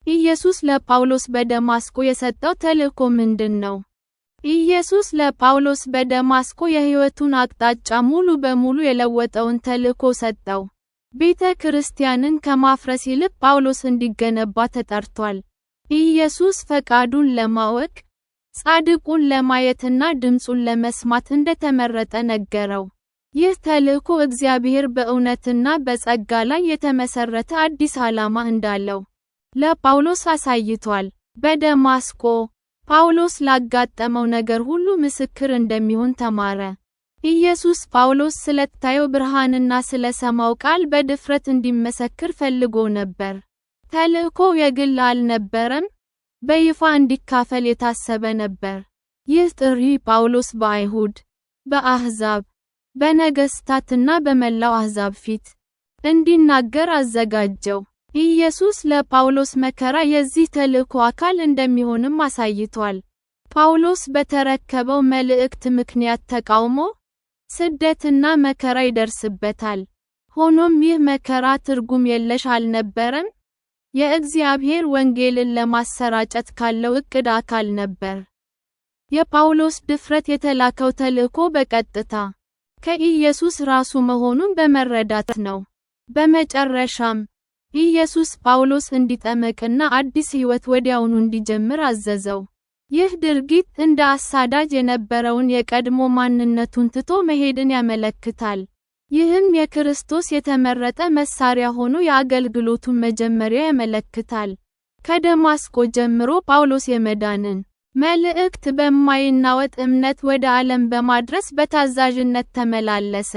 ኢየሱስ ለጳውሎስ በደማስቆ የሰጠው ተልእኮ ምንድን ነው? ኢየሱስ ለጳውሎስ በደማስቆ የሕይወቱን አቅጣጫ ሙሉ በሙሉ የለወጠውን ተልእኮ ሰጠው። ቤተ ክርስቲያንን ከማፍረስ ይልቅ ጳውሎስ እንዲገነባ ተጠርቷል። ኢየሱስ ፈቃዱን ለማወቅ፣ ጻድቁን ለማየትና ድምፁን ለመስማት እንደተመረጠ ነገረው። ይህ ተልእኮ እግዚአብሔር በእውነትና በጸጋ ላይ የተመሰረተ አዲስ ዓላማ እንዳለው ለጳውሎስ አሳይቷል። በደማስቆ ጳውሎስ ላጋጠመው ነገር ሁሉ ምስክር እንደሚሆን ተማረ። ኢየሱስ ጳውሎስ ስለታየው ብርሃንና ስለሰማው ቃል በድፍረት እንዲመሰክር ፈልጎ ነበር። ተልእኮው የግል አልነበረም፣ በይፋ እንዲካፈል የታሰበ ነበር። ይህ ጥሪ ጳውሎስ በአይሁድ፣ በአሕዛብ፣ በነገሥታትና በመላው አሕዛብ ፊት እንዲናገር አዘጋጀው። ኢየሱስ ለጳውሎስ መከራ የዚህ ተልእኮ አካል እንደሚሆንም አሳይቷል። ጳውሎስ በተረከበው መልእክት ምክንያት ተቃውሞ፣ ስደትና መከራ ይደርስበታል። ሆኖም ይህ መከራ ትርጉም የለሽ አልነበረም። የእግዚአብሔር ወንጌልን ለማሰራጨት ካለው ዕቅድ አካል ነበር። የጳውሎስ ድፍረት የተላከው ተልእኮ በቀጥታ ከኢየሱስ ራሱ መሆኑን በመረዳት ነው። በመጨረሻም ኢየሱስ ጳውሎስ እንዲጠመቅና አዲስ ሕይወት ወዲያውኑ እንዲጀምር አዘዘው። ይህ ድርጊት እንደ አሳዳጅ የነበረውን የቀድሞ ማንነቱን ትቶ መሄድን ያመለክታል። ይህም የክርስቶስ የተመረጠ መሳሪያ ሆኖ የአገልግሎቱን መጀመሪያ ያመለክታል። ከደማስቆ ጀምሮ ጳውሎስ የመዳንን መልእክት በማይናወጥ እምነት ወደ ዓለም በማድረስ በታዛዥነት ተመላለሰ።